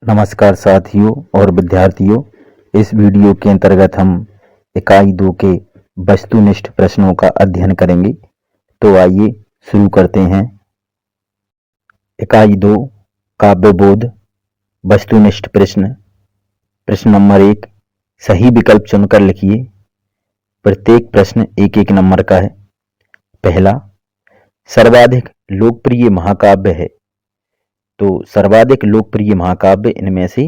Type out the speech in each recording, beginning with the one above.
नमस्कार साथियों और विद्यार्थियों। इस वीडियो के अंतर्गत हम इकाई 2 के वस्तुनिष्ठ प्रश्नों का अध्ययन करेंगे। तो आइए शुरू करते हैं। इकाई 2 काव्यबोध वस्तुनिष्ठ प्रश्न। प्रश्न नंबर 1, सही विकल्प चुनकर लिखिए। प्रत्येक प्रश्न एक एक नंबर का है। पहला, सर्वाधिक लोकप्रिय महाकाव्य है। तो सर्वाधिक लोकप्रिय महाकाव्य इनमें से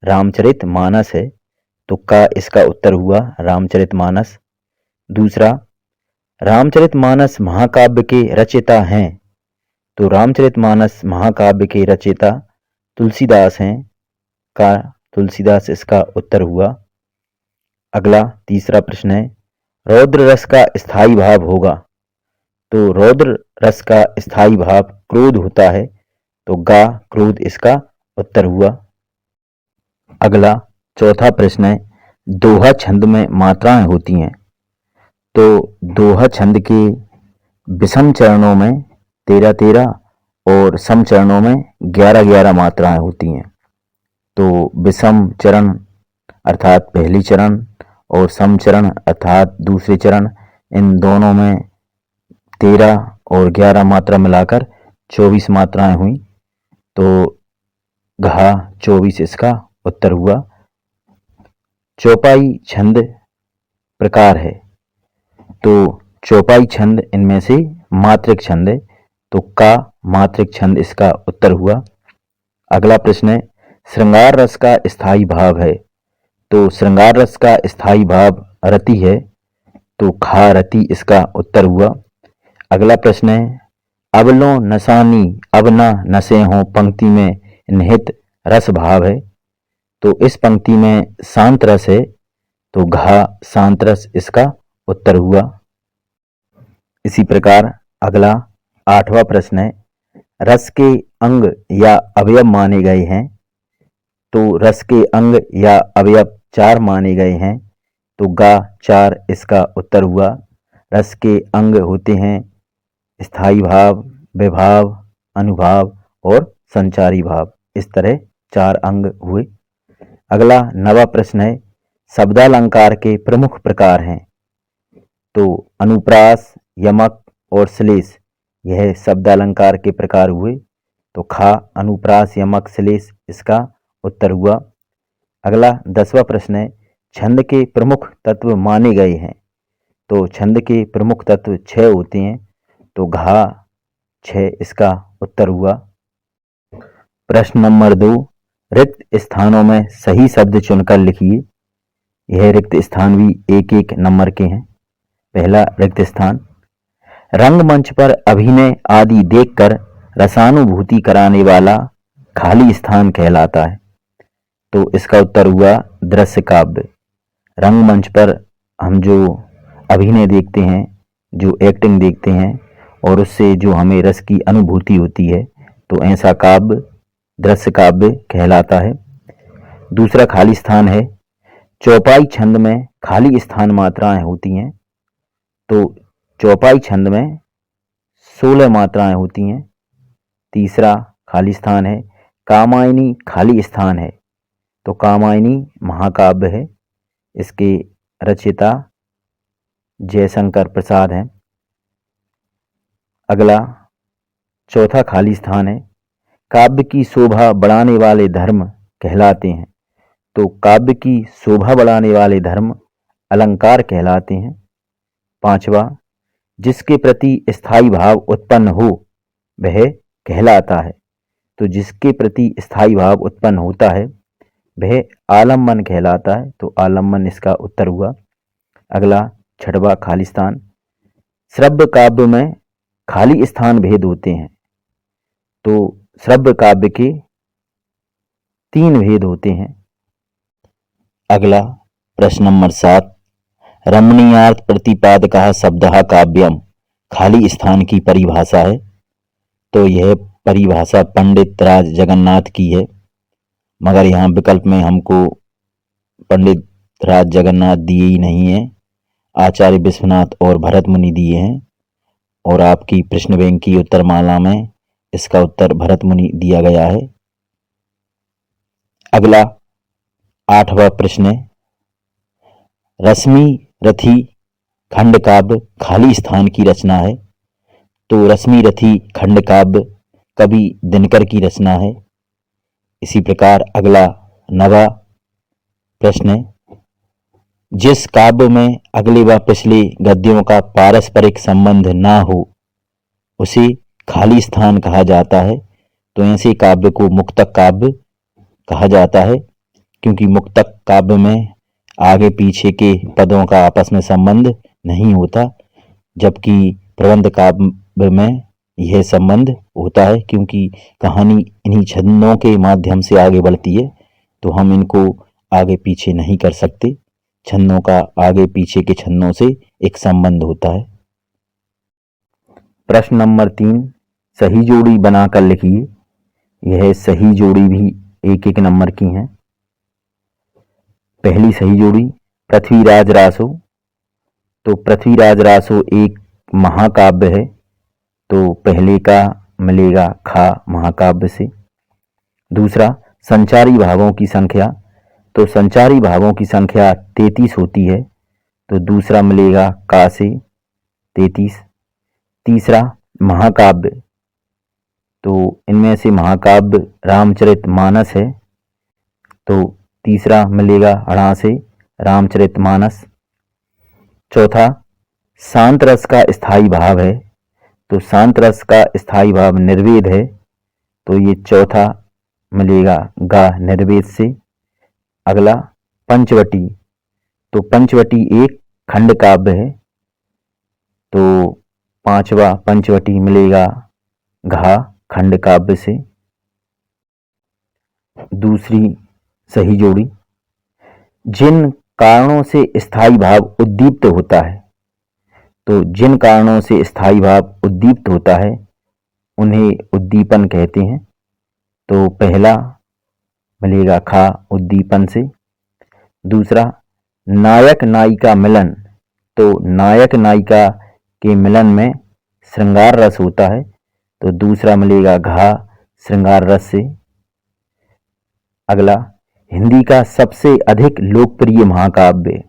रामचरितमानस है। तो का इसका उत्तर हुआ रामचरितमानस। दूसरा, रामचरितमानस महाकाव्य के रचयिता हैं। तो रामचरितमानस महाकाव्य के रचयिता तुलसीदास हैं। का तुलसीदास इसका उत्तर हुआ। अगला तीसरा प्रश्न है, रौद्र रस का स्थायी भाव होगा। तो रौद्र रस का स्थायी भाव क्रोध होता है। तो गा क्रोध इसका उत्तर हुआ। अगला चौथा प्रश्न है, दोहा छंद में मात्राएं होती हैं। तो दोहा छंद के विषम चरणों में 13-13 और सम चरणों में 11-11 मात्राएं होती हैं। तो विषम चरण अर्थात पहली चरण और सम चरण अर्थात दूसरे चरण, इन दोनों में 13 और 11 मात्रा मिलाकर 24 मात्राएं हुई। तो घा 24 इसका उत्तर हुआ। चौपाई छंद प्रकार है। तो चौपाई छंद इनमें से मात्रिक छंद है। तो का मात्रिक छंद इसका उत्तर हुआ। अगला प्रश्न है, श्रृंगार रस का स्थायी भाव है। तो श्रृंगार रस का स्थायी भाव रति है। तो खा रति इसका उत्तर हुआ। अगला प्रश्न है, अबलो नसानी अब न नशे हों पंक्ति में निहित रस भाव है। तो इस पंक्ति में शांत रस है। तो घा शांत रस इसका उत्तर हुआ। इसी प्रकार अगला 8वां प्रश्न है, रस के अंग या अवयव माने गए हैं। तो रस के अंग या अवयव 4 माने गए हैं। तो गा 4 इसका उत्तर हुआ। रस के अंग होते हैं स्थायी भाव, विभाव, अनुभाव और संचारी भाव। इस तरह 4 अंग हुए। अगला 9वां प्रश्न है, शब्दालंकार के प्रमुख प्रकार हैं। तो अनुप्रास, यमक और श्लेष, यह शब्दालंकार के प्रकार हुए। तो खा अनुप्रास, यमक, श्लेष इसका उत्तर हुआ। अगला 10वां प्रश्न है, छंद के प्रमुख तत्व माने गए हैं। तो छंद के प्रमुख तत्व 6 होते हैं। तो घा 6 इसका उत्तर हुआ। प्रश्न नंबर 2, रिक्त स्थानों में सही शब्द चुनकर लिखिए। यह रिक्त स्थान भी एक एक नंबर के हैं। पहला रिक्त स्थान, रंगमंच पर अभिनय आदि देखकर रसानुभूति कराने वाला खाली स्थान कहलाता है। तो इसका उत्तर हुआ दृश्य काव्य। रंगमंच पर हम जो अभिनय देखते हैं, जो एक्टिंग देखते हैं और उससे जो हमें रस की अनुभूति होती है, तो ऐसा काव्य दृश्य काव्य कहलाता है। दूसरा खाली स्थान है, चौपाई छंद में खाली स्थान मात्राएं होती हैं। तो चौपाई छंद में 16 मात्राएं होती हैं। तीसरा खाली स्थान है, कामायनी खाली स्थान है। तो कामायनी महाकाव्य है। इसके रचयिता जयशंकर प्रसाद हैं। अगला चौथा खाली स्थान है, काव्य की शोभा बढ़ाने वाले धर्म कहलाते हैं। तो काव्य की शोभा बढ़ाने वाले धर्म अलंकार कहलाते हैं। 5वां, जिसके प्रति स्थायी भाव उत्पन्न हो वह कहलाता है। तो जिसके प्रति स्थायी भाव उत्पन्न होता है वह आलम्बन कहलाता है। तो आलम्बन इसका उत्तर हुआ। अगला 6वां खाली स्थान, श्रव्य काव्य में खाली स्थान भेद होते हैं। तो श्रव्य काव्य के 3 भेद होते हैं। अगला प्रश्न नंबर 7, रमणीयार्थ प्रतिपादकः शब्दः काव्यम खाली स्थान की परिभाषा है। तो यह परिभाषा पंडित राज जगन्नाथ की है, मगर यहाँ विकल्प में हमको पंडित राज जगन्नाथ दिए ही नहीं है, आचार्य विश्वनाथ और भरत मुनि दिए हैं। और आपकी प्रश्न बैंक की उत्तरमाला में इसका उत्तर भरत मुनि दिया गया है। अगला 8वां प्रश्न है, रश्मि रथी खंड काव्य खाली स्थान की रचना है। तो रश्मि रथी खंड काव्य कवि दिनकर की रचना है। इसी प्रकार अगला 9वां प्रश्न है, जिस काव्य में अगले व पिछले गद्यों का पारस्परिक संबंध ना हो उसे खाली स्थान कहा जाता है। तो ऐसे काव्य को मुक्तक काव्य कहा जाता है, क्योंकि मुक्तक काव्य में आगे पीछे के पदों का आपस में संबंध नहीं होता, जबकि प्रबंध काव्य में यह संबंध होता है, क्योंकि कहानी इन्हीं छंदों के माध्यम से आगे बढ़ती है, तो हम इनको आगे पीछे नहीं कर सकते। छंदों का आगे पीछे के छंदों से एक संबंध होता है। प्रश्न नंबर 3, सही जोड़ी बनाकर लिखिए। यह सही जोड़ी भी एक एक नंबर की हैं। पहली सही जोड़ी, पृथ्वीराज रासो। तो पृथ्वीराज रासो एक महाकाव्य है, तो पहले का मिलेगा खा महाकाव्य से। दूसरा, संचारी भावों की संख्या। तो संचारी भावों की संख्या 33 होती है, तो दूसरा मिलेगा का से 33। तीसरा, महाकाव्य। तो इनमें से महाकाव्य रामचरितमानस है, तो तीसरा मिलेगा णा से रामचरितमानस। चौथा, शांत रस का स्थायी भाव है। तो शांत रस का स्थायी भाव निर्वेद है, तो ये चौथा मिलेगा गा निर्वेद से। अगला, पंचवटी। तो पंचवटी एक खंड काव्य है, तो पांचवा पंचवटी मिलेगा घा खंड काव्य से। दूसरी सही जोड़ी, जिन कारणों से स्थायी भाव उद्दीप्त होता है। तो जिन कारणों से स्थायी भाव उद्दीप्त होता है उन्हें उद्दीपन कहते हैं। तो पहला मिलेगा खा उद्दीपन से। दूसरा, नायक नायिका मिलन। तो नायक नायिका के मिलन में श्रृंगार रस होता है, तो दूसरा मिलेगा घा श्रृंगार रस से। अगला, हिंदी का सबसे अधिक लोकप्रिय महाकाव्य।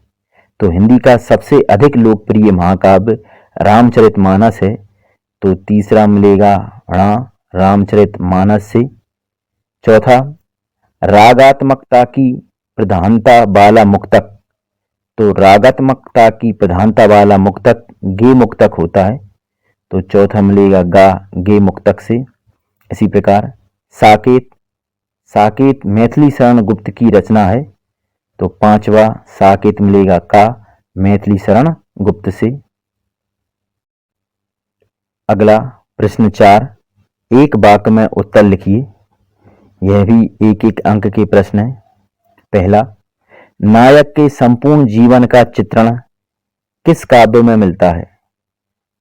तो हिंदी का सबसे अधिक लोकप्रिय महाकाव्य रामचरितमानस है, तो तीसरा मिलेगा णा रामचरितमानस से। चौथा, रागात्मकता की प्रधानता वाला मुक्तक। तो रागात्मकता की प्रधानता वाला मुक्तक गे मुक्तक होता है, तो चौथा मिलेगा गा गे मुक्तक से। इसी प्रकार साकेत। साकेत मैथिली शरण गुप्त की रचना है, तो पांचवा साकेत मिलेगा का मैथिली शरण गुप्त से। अगला प्रश्न 4, एक वाक्य में उत्तर लिखिए। यह भी एक एक अंक के प्रश्न है। पहला, नायक के संपूर्ण जीवन का चित्रण किस काव्य में मिलता है?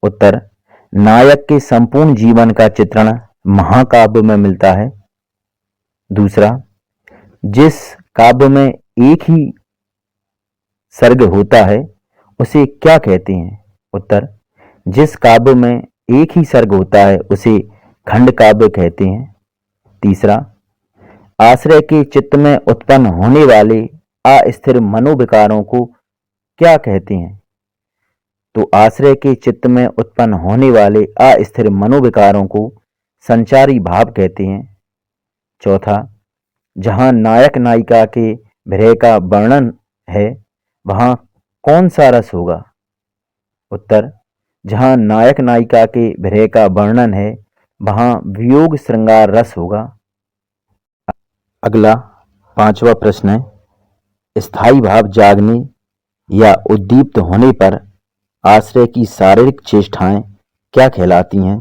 उत्तर, नायक के संपूर्ण जीवन का चित्रण महाकाव्य में मिलता है। दूसरा, जिस काव्य में एक ही सर्ग होता है उसे क्या कहते हैं? उत्तर, जिस काव्य में एक ही सर्ग होता है उसे खंड काव्य कहते हैं। तीसरा, आश्रय के चित्त में उत्पन्न होने वाले अस्थिर मनोविकारों को क्या कहते हैं? तो आश्रय के चित्त में उत्पन्न होने वाले अस्थिर मनोविकारों को संचारी भाव कहते हैं। चौथा, जहां नायक नायिका के विरह का वर्णन है वहां कौन सा रस होगा? उत्तर, जहां नायक नायिका के विरह का वर्णन है वहां वियोग श्रृंगार रस होगा। अगला 5वां प्रश्न है, स्थायी भाव जागने या उद्दीप्त होने पर आश्रय की शारीरिक चेष्टाएं क्या कहलाती हैं?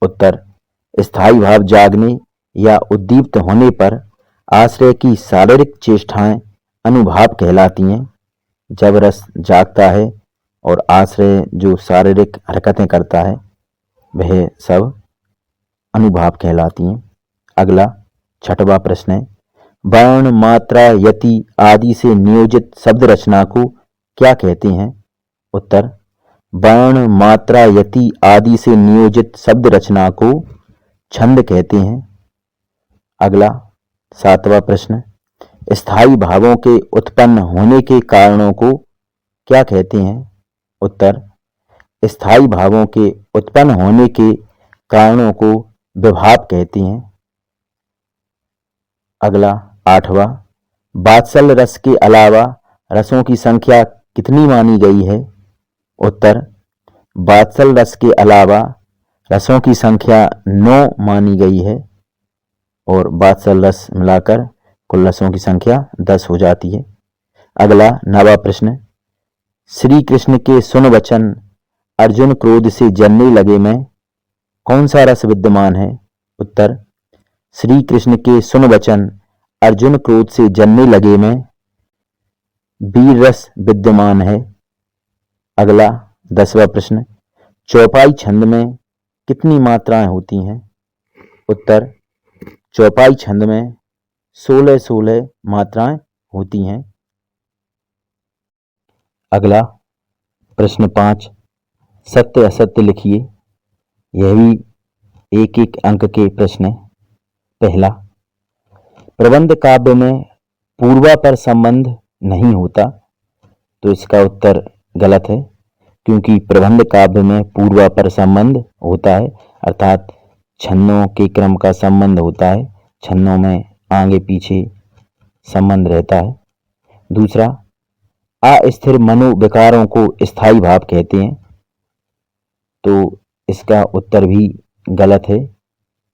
उत्तर, स्थायी भाव जागने या उद्दीप्त होने पर आश्रय की शारीरिक चेष्टाएं अनुभाव कहलाती हैं। जब रस जागता है और आश्रय जो शारीरिक हरकतें करता है वह सब अनुभाव कहलाती हैं। अगला 6वां प्रश्न है, वर्ण मात्रा यति आदि से नियोजित शब्द रचना को क्या कहते हैं? उत्तर, वर्ण मात्रा यति आदि से नियोजित शब्द रचना को छंद कहते हैं। अगला 7वां प्रश्न, स्थायी भावों के उत्पन्न होने के कारणों को क्या कहते हैं? उत्तर, स्थायी भावों के उत्पन्न होने के कारणों को विभाव कहते हैं। अगला 8वां, वात्सल्य रस के अलावा रसों की संख्या कितनी मानी गई है? उत्तर, वात्सल्य रस के अलावा रसों की संख्या 9 मानी गई है और वात्सल्य रस मिलाकर कुल रसों की संख्या 10 हो जाती है। अगला 9वां प्रश्न, श्री कृष्ण के सुन वचन अर्जुन क्रोध से जलने लगे में कौन सा रस विद्यमान है? उत्तर, श्री कृष्ण के सुन वचन अर्जुन क्रोध से जलने लगे में वीर रस विद्यमान है। अगला 10वां प्रश्न, चौपाई छंद में कितनी मात्राएं होती हैं? उत्तर, चौपाई छंद में 16 मात्राएं होती हैं। अगला प्रश्न 5, सत्य असत्य लिखिए। यह भी एक एक अंक के प्रश्न है। पहला, प्रबंध काव्य में पूर्वापर संबंध नहीं होता, तो इसका उत्तर गलत है, क्योंकि प्रबंध काव्य में पूर्वापर संबंध होता है, अर्थात छंदों के क्रम का संबंध होता है, छंदों में आगे पीछे संबंध रहता है। दूसरा, अस्थिर मनोविकारों को स्थायी भाव कहते हैं, तो इसका उत्तर भी गलत है,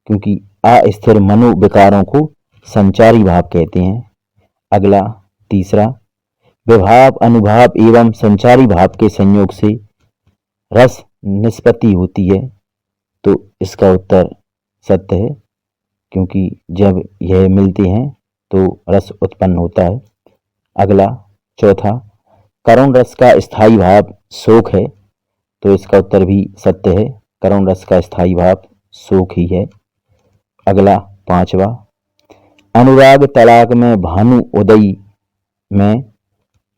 क्योंकि अस्थिर मनोविकारों को संचारी भाव कहते हैं। अगला तीसरा, विभाव अनुभाव एवं संचारी भाव के संयोग से रस निष्पत्ति होती है, तो इसका उत्तर सत्य है, क्योंकि जब यह मिलते हैं तो रस उत्पन्न होता है। अगला चौथा, करुण रस का स्थायी भाव शोक है, तो इसका उत्तर भी सत्य है, करुण रस का स्थायी भाव शोक ही है। अगला 5वां, अनुराग तड़ाक में भानु उदयी में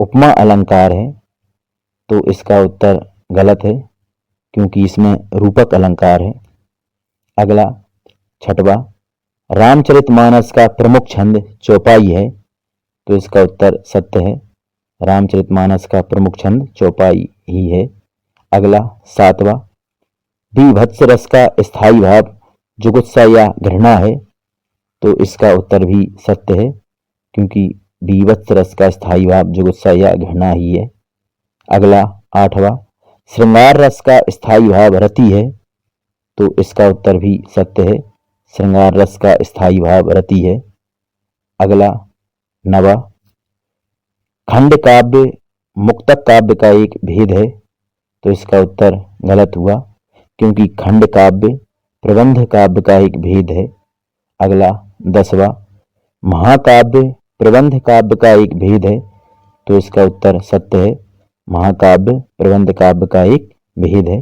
उपमा अलंकार है, तो इसका उत्तर गलत है, क्योंकि इसमें रूपक अलंकार है। अगला 6वां, रामचरितमानस का प्रमुख छंद चौपाई है, तो इसका उत्तर सत्य है, रामचरितमानस का प्रमुख छंद चौपाई ही है। अगला 7वां, बीभत्स रस का स्थायी भाव जुगुत्सा या घृणा है, तो इसका उत्तर भी सत्य है, क्योंकि बीभत्स रस का स्थायी भाव जुगुत्सा या घृणा ही है। अगला 8वां, श्रृंगार रस का स्थायी भाव रति है, तो इसका उत्तर भी सत्य है, श्रृंगार रस का स्थायी भाव रति है। अगला 9वां, खंड काव्य मुक्तक काव्य का एक भेद है, तो इसका उत्तर गलत हुआ, क्योंकि खंड काव्य प्रबंध काव्य का एक भेद है। अगला 10वां, महाकाव्य प्रबंध काव्य का एक भेद है, तो इसका उत्तर सत्य है, महाकाव्य प्रबंध काव्य का एक भेद है।